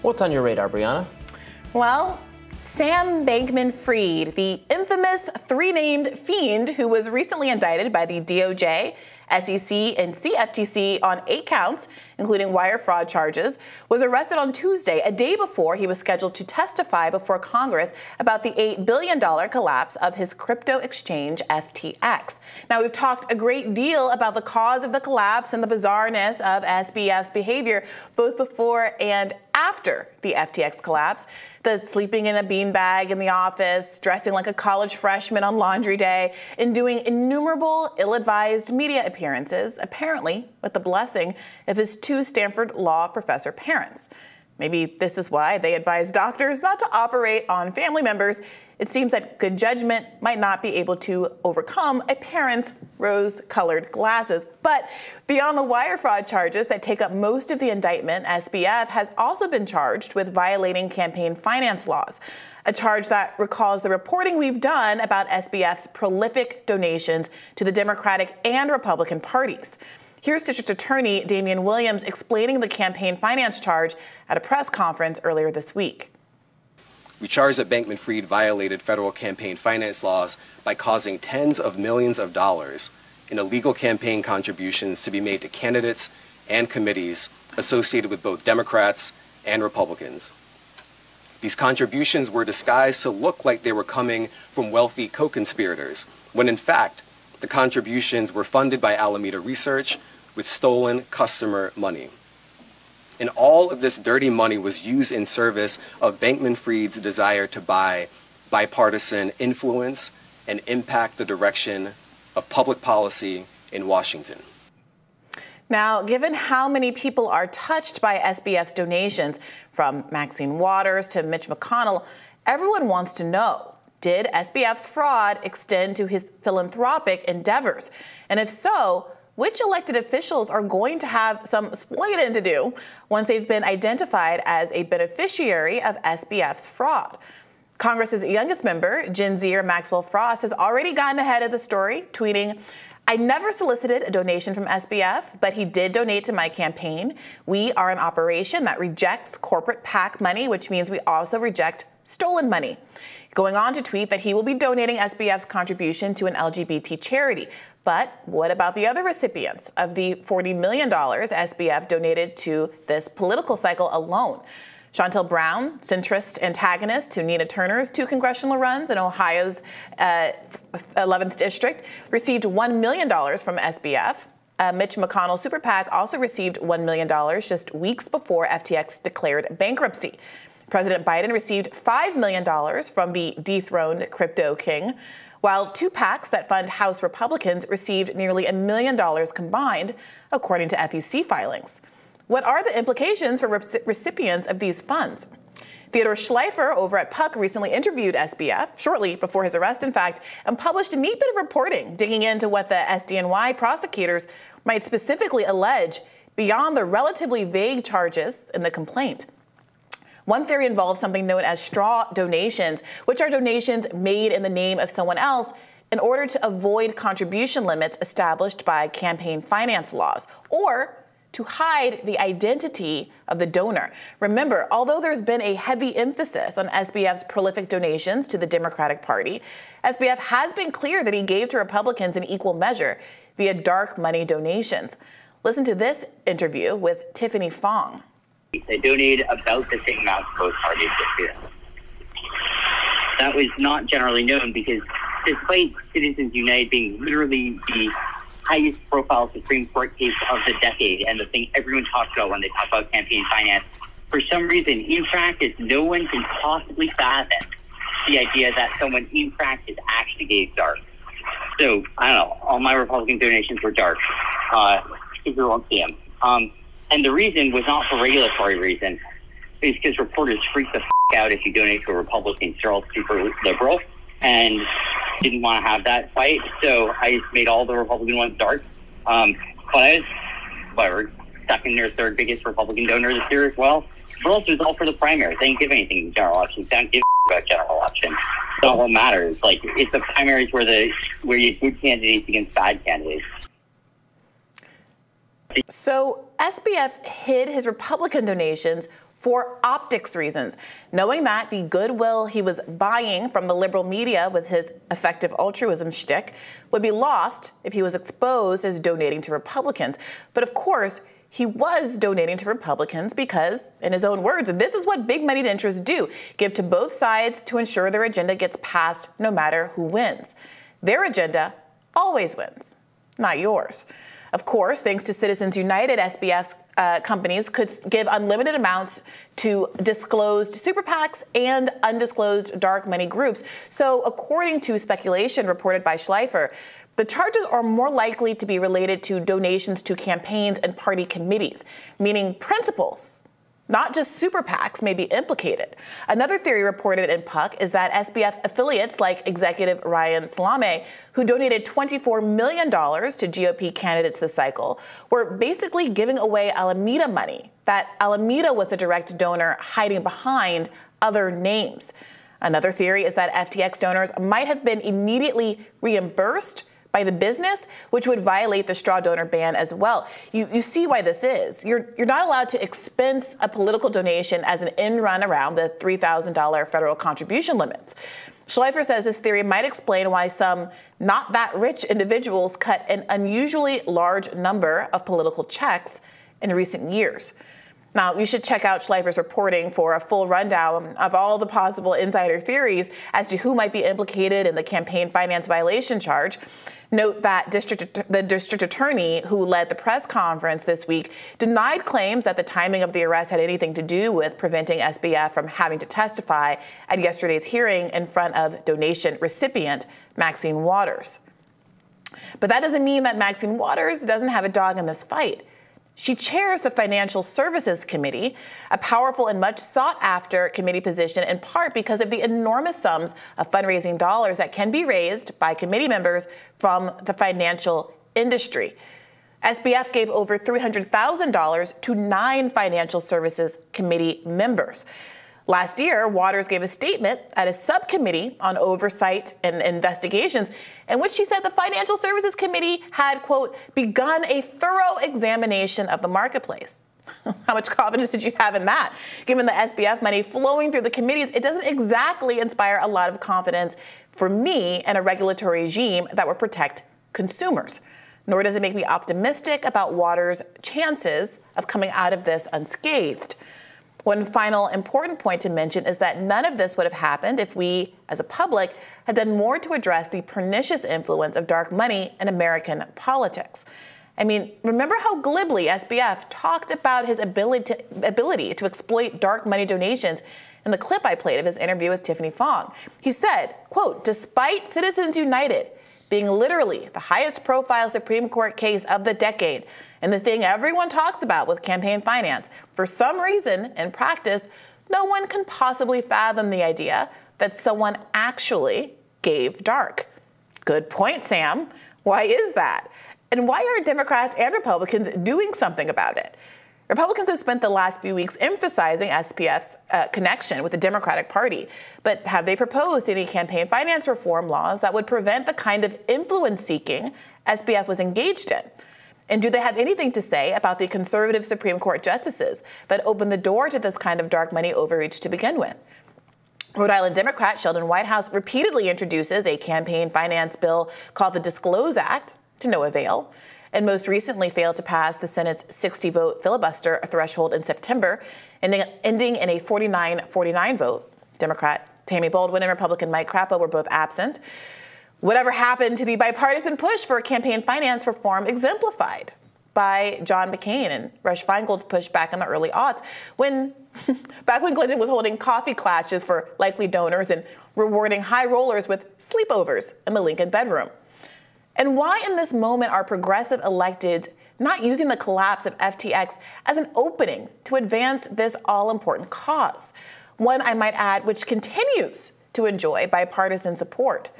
What's on your radar, Briahna? Well, Sam Bankman-Fried, the infamous three-named fiend who was recently indicted by the DOJ, SEC, and CFTC on 8 counts, including wire fraud charges, was arrested on Tuesday, a day before he was scheduled to testify before Congress about the $8 billion collapse of his crypto exchange, FTX. Now, we've talked a great deal about the cause of the collapse and the bizarreness of SBF's behavior, both before and after the FTX collapse. The sleeping in a beanbag in the office, dressing like a college freshman on laundry day, and doing innumerable ill-advised media appearances, apparently with the blessing of his 2 Stanford law professor parents. Maybe this is why they advise doctors not to operate on family members. It seems that good judgment might not be able to overcome a parent's rose-colored glasses. But beyond the wire fraud charges that take up most of the indictment, SBF has also been charged with violating campaign finance laws, a charge that recalls the reporting we've done about SBF's prolific donations to the Democratic and Republican parties. Here's District Attorney Damian Williams explaining the campaign finance charge at a press conference earlier this week. We charge that Bankman-Fried violated federal campaign finance laws by causing tens of millions of dollars in illegal campaign contributions to be made to candidates and committees associated with both Democrats and Republicans. These contributions were disguised to look like they were coming from wealthy co-conspirators, when in fact, the contributions were funded by Alameda Research with stolen customer money. And all of this dirty money was used in service of Bankman-Fried's desire to buy bipartisan influence and impact the direction of public policy in Washington. Now, given how many people are touched by SBF's donations, from Maxine Waters to Mitch McConnell, everyone wants to know, did SBF's fraud extend to his philanthropic endeavors? And if so, which elected officials are going to have some explaining to do once they've been identified as a beneficiary of SBF's fraud? Congress's youngest member, Gen Zer Maxwell Frost, has already gotten ahead of the story, tweeting, "I never solicited a donation from SBF, but he did donate to my campaign. We are an operation that rejects corporate PAC money, which means we also reject stolen money." Going on to tweet that he will be donating SBF's contribution to an LGBT charity. But what about the other recipients of the $40 million SBF donated to this political cycle alone? Shontel Brown, centrist antagonist to Nina Turner's 2 congressional runs in Ohio's 11th district, received $1 million from SBF. Mitch McConnell's super PAC also received $1 million just weeks before FTX declared bankruptcy. President Biden received $5 million from the dethroned crypto king, while 2 PACs that fund House Republicans received nearly $1 million combined, according to FEC filings. What are the implications for recipients of these funds? Theodore Schleifer over at Puck recently interviewed SBF, shortly before his arrest, in fact, and published a neat bit of reporting digging into what the SDNY prosecutors might specifically allege beyond the relatively vague charges in the complaint. One theory involves something known as straw donations, which are donations made in the name of someone else in order to avoid contribution limits established by campaign finance laws, or to hide the identity of the donor. Remember, although there's been a heavy emphasis on SBF's prolific donations to the Democratic Party, SBF has been clear that he gave to Republicans in equal measure via dark money donations. Listen to this interview with Tiffany Fong. They donated about the same amount to both parties this year. That was not generally known because despite Citizens United being literally the highest profile Supreme Court case of the decade and the thing everyone talks about when they talk about campaign finance, for some reason, in practice, no one can possibly fathom the idea that someone in practice actually gave dark. So, I don't know, all my Republican donations were dark. You won't see them. And the reason was not for regulatory reasons. It's because reporters freak the out if you donate to a Republican. They're all super liberal and didn't want to have that fight. So I just made all the Republican ones dark. But I was, whatever, second or third biggest Republican donor this year as well. But also, it's all for the primaries. They didn't give anything in general elections. They don't give about general elections. It's not what matters. Like, it's the primaries where you have good candidates against bad candidates. So SBF hid his Republican donations for optics reasons, knowing that the goodwill he was buying from the liberal media with his effective altruism shtick would be lost if he was exposed as donating to Republicans. But of course, he was donating to Republicans because, in his own words, and this is what big moneyed interests do, give to both sides to ensure their agenda gets passed no matter who wins. Their agenda always wins, not yours. Of course, thanks to Citizens United, SBF's companies could give unlimited amounts to disclosed super PACs and undisclosed dark money groups. So according to speculation reported by Schleifer, the charges are more likely to be related to donations to campaigns and party committees, meaning principals, not just super PACs, may be implicated. Another theory reported in Puck is that SBF affiliates like executive Ryan Salame, who donated $24 million to GOP candidates this cycle, were basically giving away Alameda money. That Alameda was a direct donor hiding behind other names. Another theory is that FTX donors might have been immediately reimbursed by the business, which would violate the straw donor ban as well. You see why this is. You're not allowed to expense a political donation as an end run around the $3,000 federal contribution limits. Schleifer says this theory might explain why some not that rich individuals cut an unusually large number of political checks in recent years. Now, you should check out Schleifer's reporting for a full rundown of all the possible insider theories as to who might be implicated in the campaign finance violation charge. Note that the district attorney who led the press conference this week denied claims that the timing of the arrest had anything to do with preventing SBF from having to testify at yesterday's hearing in front of donation recipient Maxine Waters. But that doesn't mean that Maxine Waters doesn't have a dog in this fight. She chairs the Financial Services Committee, a powerful and much sought-after committee position in part because of the enormous sums of fundraising dollars that can be raised by committee members from the financial industry. SBF gave over $300,000 to 9 Financial Services Committee members. Last year, Waters gave a statement at a subcommittee on oversight and investigations in which she said the Financial Services Committee had, quote, begun a thorough examination of the marketplace. How much confidence did you have in that? Given the SBF money flowing through the committees, it doesn't exactly inspire a lot of confidence for me in a regulatory regime that would protect consumers. Nor does it make me optimistic about Waters' chances of coming out of this unscathed. One final important point to mention is that none of this would have happened if we, as a public, had done more to address the pernicious influence of dark money in American politics. I mean, remember how glibly SBF talked about his ability to exploit dark money donations in the clip I played of his interview with Tiffany Fong. He said, quote, despite Citizens United being literally the highest profile Supreme Court case of the decade, and the thing everyone talks about with campaign finance, for some reason, in practice, no one can possibly fathom the idea that someone actually gave dark. Good point, Sam. Why is that? And why are Democrats and Republicans doing something about it? Republicans have spent the last few weeks emphasizing SBF's connection with the Democratic Party, but have they proposed any campaign finance reform laws that would prevent the kind of influence-seeking SBF was engaged in? And do they have anything to say about the conservative Supreme Court justices that opened the door to this kind of dark money overreach to begin with? Rhode Island Democrat Sheldon Whitehouse repeatedly introduces a campaign finance bill called the Disclose Act to no avail, and most recently failed to pass the Senate's 60-vote filibuster threshold in September, ending in a 49-49 vote. Democrat Tammy Baldwin and Republican Mike Crapo were both absent. Whatever happened to the bipartisan push for campaign finance reform exemplified by John McCain and Rush Feingold's push back in the early aughts, back when Clinton was holding coffee clatches for likely donors and rewarding high rollers with sleepovers in the Lincoln bedroom? And why in this moment are progressive electeds not using the collapse of FTX as an opening to advance this all-important cause? One, I might add, which continues to enjoy bipartisan support.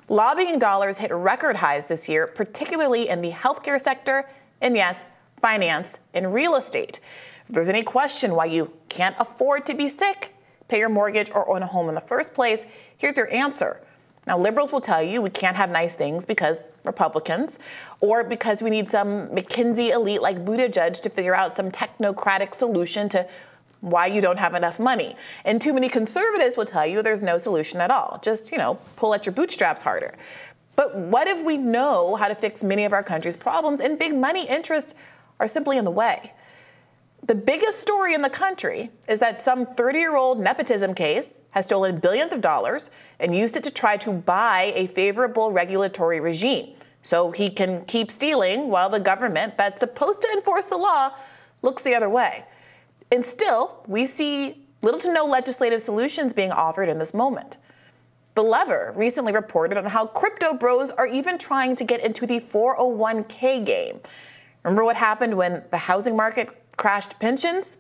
Lobbying dollars hit record highs this year, particularly in the healthcare sector and, yes, finance and real estate. If there's any question why you can't afford to be sick, pay your mortgage, or own a home in the first place, here's your answer. Now, liberals will tell you we can't have nice things because Republicans, or because we need some McKinsey elite like Buttigieg to figure out some technocratic solution to why you don't have enough money. And too many conservatives will tell you there's no solution at all. Just, pull at your bootstraps harder. But what if we know how to fix many of our country's problems and big money interests are simply in the way? The biggest story in the country is that some 30-year-old nepotism case has stolen billions of dollars and used it to try to buy a favorable regulatory regime so he can keep stealing while the government that's supposed to enforce the law looks the other way. And still, we see little to no legislative solutions being offered in this moment. The Lever recently reported on how crypto bros are even trying to get into the 401k game. Remember what happened when the housing market crashed pensions?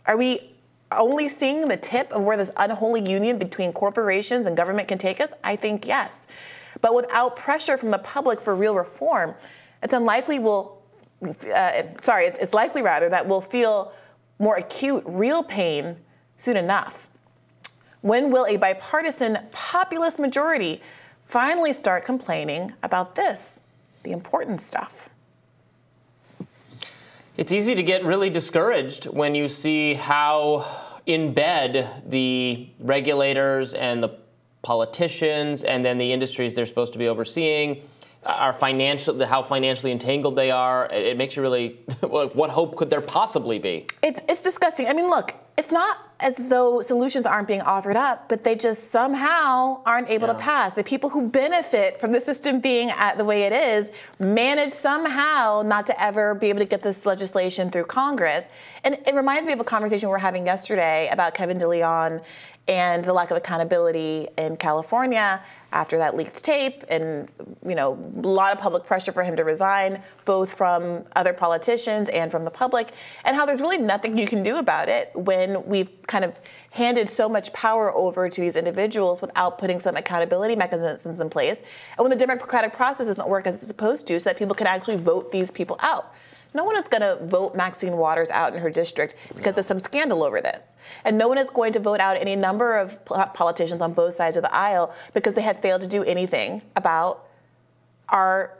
Are we only seeing the tip of where this unholy union between corporations and government can take us? I think yes. But without pressure from the public for real reform, it's likely rather that we'll feel more acute, real pain soon enough. When will a bipartisan populist majority finally start complaining about this, the important stuff? It's easy to get really discouraged when you see how in bed the regulators and the politicians and then the industries they're supposed to be overseeing are how financially entangled they are. It makes you really, what hope could there possibly be? It's disgusting. I mean, look, it's not as though solutions aren't being offered up, but they just somehow aren't able to pass. The people who benefit from the system being the way it is manage somehow not to ever be able to get this legislation through Congress. And it reminds me of a conversation we were having yesterday about Kevin DeLeon and the lack of accountability in California after that leaked tape, and a lot of public pressure for him to resign, both from other politicians and from the public, and how there's really nothing you can do about it when we've kind of handed so much power over to these individuals without putting some accountability mechanisms in place, and when the democratic process doesn't work as it's supposed to, so that people can actually vote these people out. No one is going to vote Maxine Waters out in her district because of some scandal over this. And no one is going to vote out any number of politicians on both sides of the aisle because they have failed to do anything about our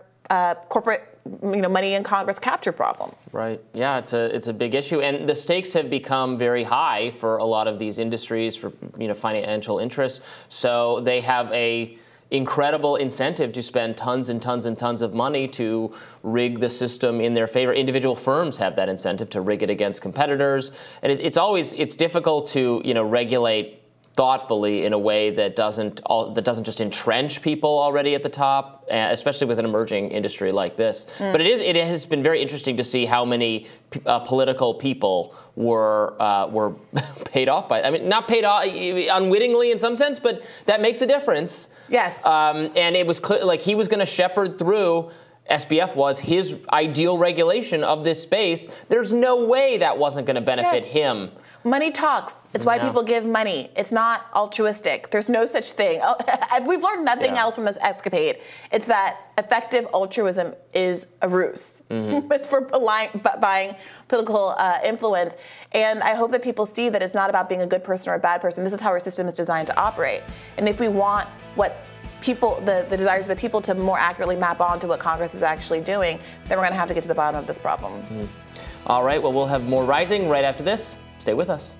corporate money in Congress capture problem. Right. Yeah, it's a big issue. And the stakes have become very high for a lot of these industries, for financial interests. So they have a incredible incentive to spend tons and tons and tons of money to rig the system in their favor. Individual firms have that incentive to rig it against competitors. And it's difficult to regulate thoughtfully in a way that doesn't just entrench people already at the top, especially with an emerging industry like this. But it has been very interesting to see how many political people were paid off by. I mean, not paid off unwittingly in some sense, but that makes a difference. Yes. And it was clear, like he was going to shepherd through. SBF was his ideal regulation of this space. There's no way that wasn't going to benefit him. Money talks. It's why people give money. It's not altruistic. There's no such thing. We've learned nothing else from this escapade. It's that effective altruism is a ruse. It's for buying political influence. And I hope that people see that it's not about being a good person or a bad person. This is how our system is designed to operate. And if we want what people, the desires of the people to more accurately map onto what Congress is actually doing, then we're going to have to get to the bottom of this problem. All right. Well, we'll have more Rising right after this. Stay with us.